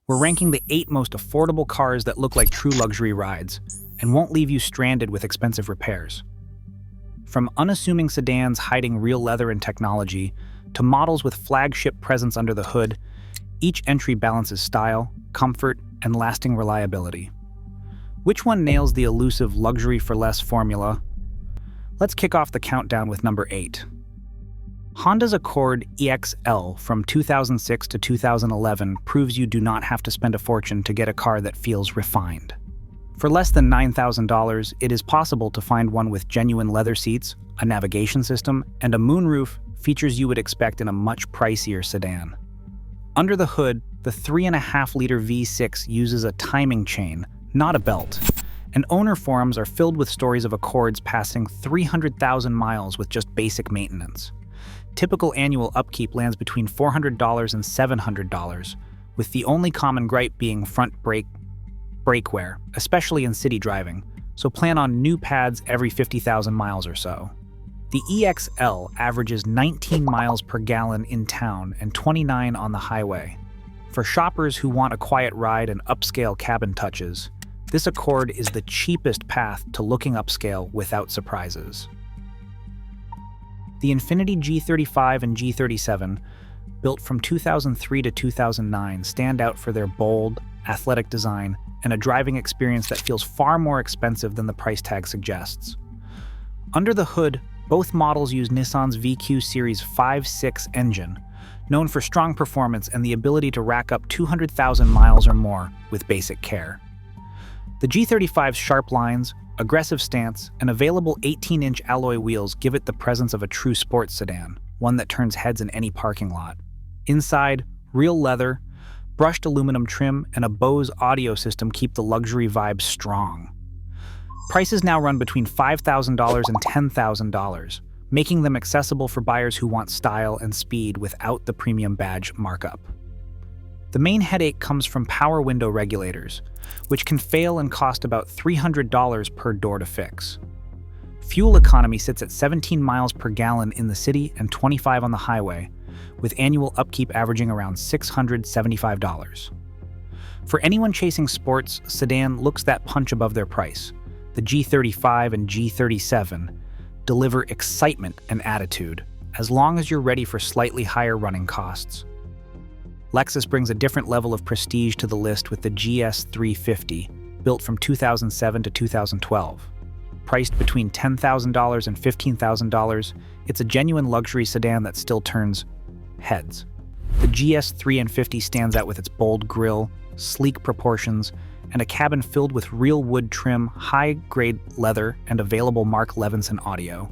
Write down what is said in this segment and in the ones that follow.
We're ranking the 8 most affordable cars that look like true luxury rides and won't leave you stranded with expensive repairs. From unassuming sedans hiding real leather and technology to models with flagship presence under the hood, each entry balances style, comfort, and lasting reliability. Which one nails the elusive luxury for less formula? Let's kick off the countdown with number 8. Honda's Accord EXL from 2006 to 2011 proves you do not have to spend a fortune to get a car that feels refined. For less than $9,000, it is possible to find one with genuine leather seats, a navigation system, and a moonroof, features you would expect in a much pricier sedan. Under the hood, the 3.5-liter V6 uses a timing chain, not a belt, and owner forums are filled with stories of Accords passing 300,000 miles with just basic maintenance. Typical annual upkeep lands between $400 and $700, with the only common gripe being front brake wear, especially in city driving, so plan on new pads every 50,000 miles or so. The EXL averages 19 miles per gallon in town and 29 on the highway. For shoppers who want a quiet ride and upscale cabin touches, this Accord is the cheapest path to looking upscale without surprises. The Infiniti G35 and G37, built from 2003 to 2009, stand out for their bold, athletic design and a driving experience that feels far more expensive than the price tag suggests. Under the hood, both models use Nissan's VQ Series 5.6 engine, known for strong performance and the ability to rack up 200,000 miles or more with basic care. The G35's sharp lines, aggressive stance, and available 18-inch alloy wheels give it the presence of a true sports sedan, one that turns heads in any parking lot. Inside, real leather, brushed aluminum trim, and a Bose audio system keep the luxury vibe strong. Prices now run between $5,000 and $10,000, making them accessible for buyers who want style and speed without the premium badge markup. The main headache comes from power window regulators, which can fail and cost about $300 per door to fix. Fuel economy sits at 17 miles per gallon in the city and 25 on the highway, with annual upkeep averaging around $675. For anyone chasing sports, sedan looks that punch above their price. The G35 and G37 deliver excitement and attitude, as long as you're ready for slightly higher running costs. Lexus brings a different level of prestige to the list with the GS 350, built from 2007 to 2012. Priced between $10,000 and $15,000, it's a genuine luxury sedan that still turns heads. The GS 350 stands out with its bold grille, sleek proportions, and a cabin filled with real wood trim, high-grade leather, and available Mark Levinson audio.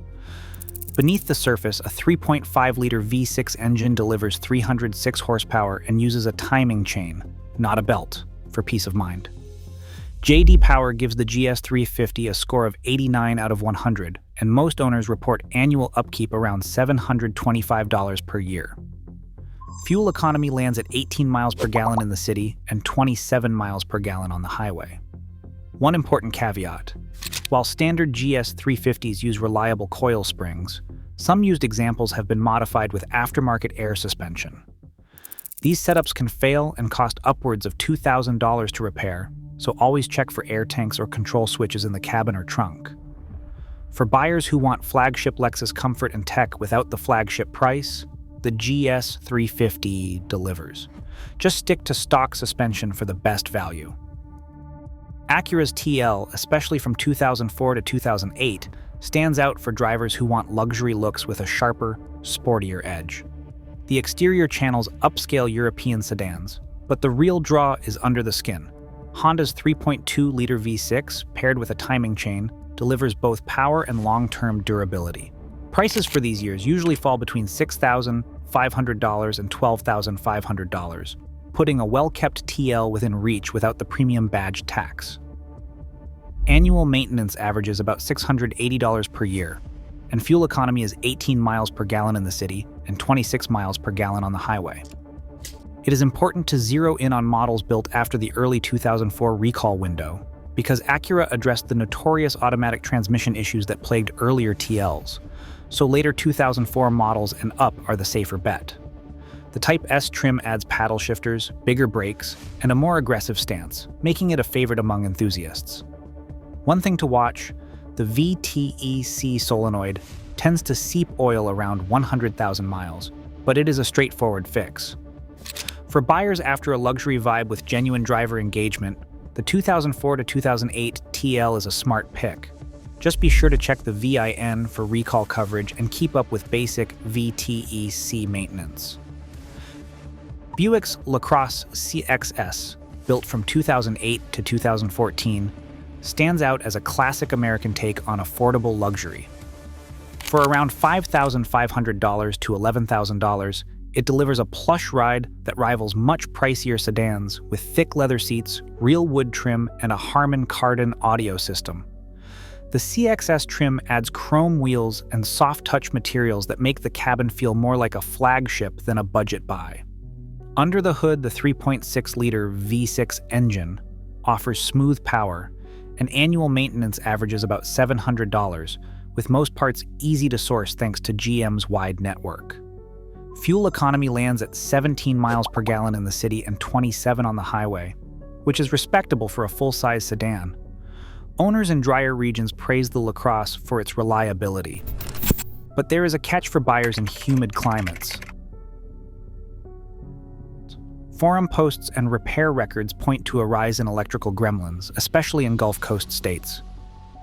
Beneath the surface, a 3.5-liter V6 engine delivers 306 horsepower and uses a timing chain, not a belt, for peace of mind. J.D. Power gives the GS 350 a score of 89 out of 100, and most owners report annual upkeep around $725 per year. Fuel economy lands at 18 miles per gallon in the city and 27 miles per gallon on the highway. One important caveat: while standard GS 350s use reliable coil springs, some used examples have been modified with aftermarket air suspension. These setups can fail and cost upwards of $2,000 to repair, so always check for air tanks or control switches in the cabin or trunk. For buyers who want flagship Lexus comfort and tech without the flagship price, the GS 350 delivers. Just stick to stock suspension for the best value. Acura's TL, especially from 2004 to 2008, stands out for drivers who want luxury looks with a sharper, sportier edge. The exterior channels upscale European sedans, but the real draw is under the skin. Honda's 3.2-liter V6, paired with a timing chain, delivers both power and long-term durability. Prices for these years usually fall between $6,500 and $12,500, putting a well-kept TL within reach without the premium badge tax. Annual maintenance averages about $680 per year, and fuel economy is 18 miles per gallon in the city and 26 miles per gallon on the highway. It is important to zero in on models built after the early 2004 recall window, because Acura addressed the notorious automatic transmission issues that plagued earlier TLs, so later 2004 models and up are the safer bet. The Type S trim adds paddle shifters, bigger brakes, and a more aggressive stance, making it a favorite among enthusiasts. One thing to watch, the VTEC solenoid tends to seep oil around 100,000 miles, but it is a straightforward fix. For buyers after a luxury vibe with genuine driver engagement, the 2004 to 2008 TL is a smart pick. Just be sure to check the VIN for recall coverage and keep up with basic VTEC maintenance. Buick's LaCrosse CXS, built from 2008 to 2014, stands out as a classic American take on affordable luxury. For around $5,500 to $11,000, it delivers a plush ride that rivals much pricier sedans with thick leather seats, real wood trim, and a Harman Kardon audio system. The CXS trim adds chrome wheels and soft-touch materials that make the cabin feel more like a flagship than a budget buy. Under the hood, the 3.6-liter V6 engine offers smooth power, and annual maintenance averages about $700, with most parts easy to source thanks to GM's wide network. Fuel economy lands at 17 miles per gallon in the city and 27 on the highway, which is respectable for a full-size sedan. Owners in drier regions praise the LaCrosse for its reliability. But there is a catch for buyers in humid climates. Forum posts and repair records point to a rise in electrical gremlins, especially in Gulf Coast states.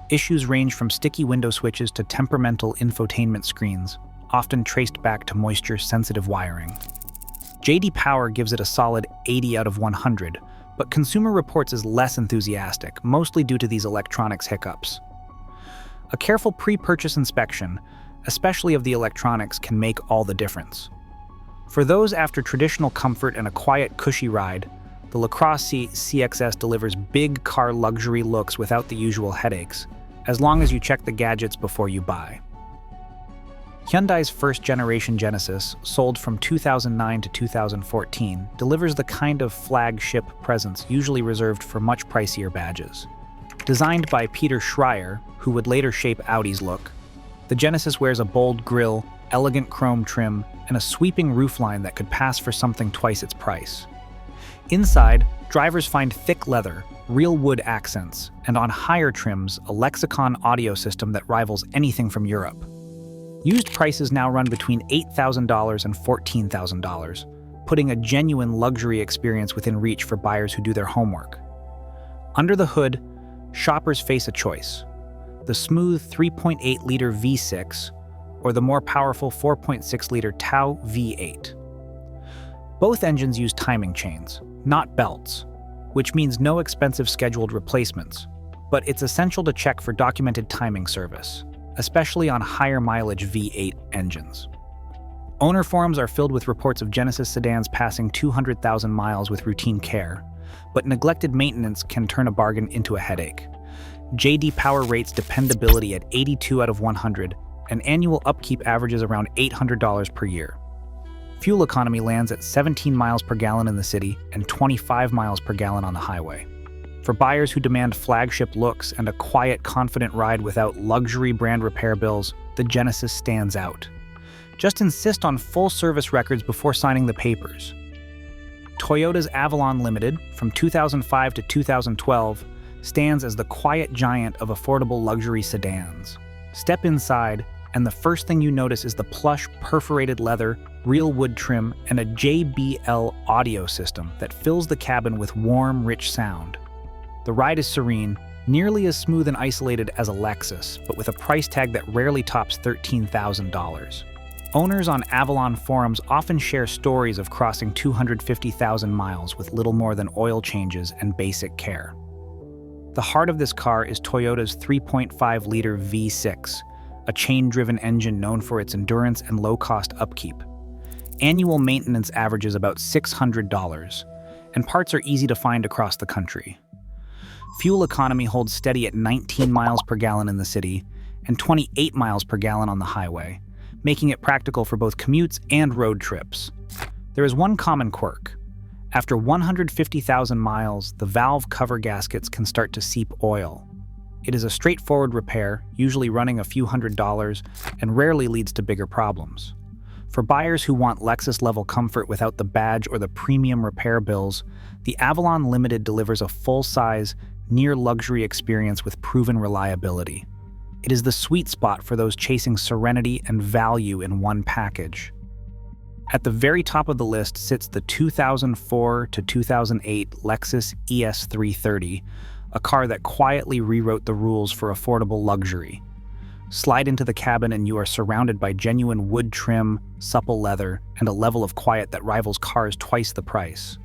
Issues range from sticky window switches to temperamental infotainment screens, often traced back to moisture-sensitive wiring. J.D. Power gives it a solid 80 out of 100, but Consumer Reports is less enthusiastic, mostly due to these electronics hiccups. A careful pre-purchase inspection, especially of the electronics, can make all the difference. For those after traditional comfort and a quiet, cushy ride, the LaCrosse CXS delivers big car luxury looks without the usual headaches, as long as you check the gadgets before you buy. Hyundai's first-generation Genesis, sold from 2009 to 2014, delivers the kind of flagship presence usually reserved for much pricier badges. Designed by Peter Schreier, who would later shape Audi's look, the Genesis wears a bold grille, elegant chrome trim, and a sweeping roofline that could pass for something twice its price. Inside, drivers find thick leather, real wood accents, and on higher trims, a Lexicon audio system that rivals anything from Europe. Used prices now run between $8,000 and $14,000, putting a genuine luxury experience within reach for buyers who do their homework. Under the hood, shoppers face a choice: the smooth 3.8-liter V6 or the more powerful 4.6-liter Tau V8. Both engines use timing chains, not belts, which means no expensive scheduled replacements, but it's essential to check for documented timing service, especially on higher mileage V8 engines. Owner forums are filled with reports of Genesis sedans passing 200,000 miles with routine care, but neglected maintenance can turn a bargain into a headache. J.D. Power rates dependability at 82 out of 100, and annual upkeep averages around $800 per year. Fuel economy lands at 17 miles per gallon in the city and 25 miles per gallon on the highway. For buyers who demand flagship looks and a quiet, confident ride without luxury brand repair bills, the Genesis stands out. Just insist on full service records before signing the papers. Toyota's Avalon Limited, from 2005 to 2012, stands as the quiet giant of affordable luxury sedans. Step inside, and the first thing you notice is the plush, perforated leather, real wood trim, and a JBL audio system that fills the cabin with warm, rich sound. The ride is serene, nearly as smooth and isolated as a Lexus, but with a price tag that rarely tops $13,000. Owners on Avalon forums often share stories of crossing 250,000 miles with little more than oil changes and basic care. The heart of this car is Toyota's 3.5-liter V6, a chain-driven engine known for its endurance and low-cost upkeep. Annual maintenance averages about $600, and parts are easy to find across the country. Fuel economy holds steady at 19 miles per gallon in the city and 28 miles per gallon on the highway, making it practical for both commutes and road trips. There is one common quirk. After 150,000 miles, the valve cover gaskets can start to seep oil. It is a straightforward repair, usually running a few $100s, and rarely leads to bigger problems. For buyers who want Lexus-level comfort without the badge or the premium repair bills, the Avalon Limited delivers a full-size, near-luxury experience with proven reliability. It is the sweet spot for those chasing serenity and value in one package. At the very top of the list sits the 2004 to 2008 Lexus ES330, a car that quietly rewrote the rules for affordable luxury. Slide into the cabin and you are surrounded by genuine wood trim, supple leather, and a level of quiet that rivals cars twice the price.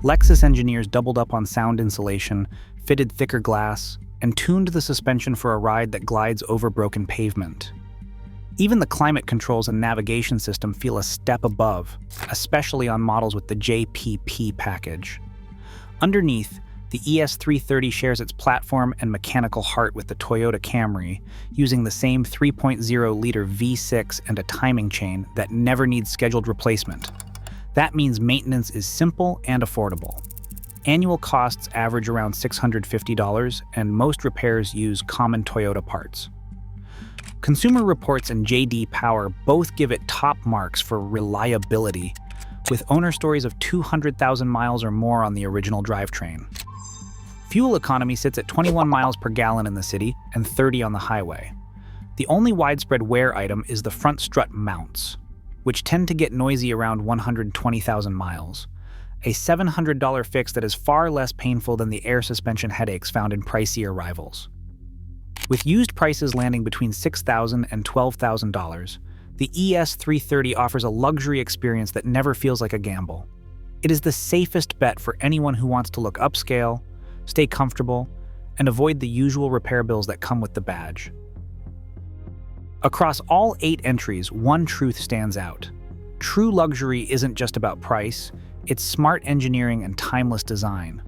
Lexus engineers doubled up on sound insulation, fitted thicker glass, and tuned the suspension for a ride that glides over broken pavement. Even the climate controls and navigation system feel a step above, especially on models with the JPP package. Underneath, the ES330 shares its platform and mechanical heart with the Toyota Camry, using the same 3.0-liter V6 and a timing chain that never needs scheduled replacement. That means maintenance is simple and affordable. Annual costs average around $650, and most repairs use common Toyota parts. Consumer Reports and J.D. Power both give it top marks for reliability, with owner stories of 200,000 miles or more on the original drivetrain. Fuel economy sits at 21 miles per gallon in the city and 30 on the highway. The only widespread wear item is the front strut mounts, which tend to get noisy around 120,000 miles. A $700 fix that is far less painful than the air suspension headaches found in pricier rivals. With used prices landing between $6,000 and $12,000, the ES330 offers a luxury experience that never feels like a gamble. It is the safest bet for anyone who wants to look upscale, stay comfortable, and avoid the usual repair bills that come with the badge. Across all 8 entries, one truth stands out. True luxury isn't just about price, it's smart engineering and timeless design.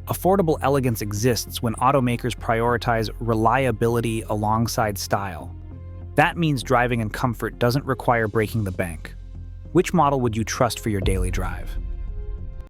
Affordable elegance exists when automakers prioritize reliability alongside style. That means driving in comfort doesn't require breaking the bank. Which model would you trust for your daily drive?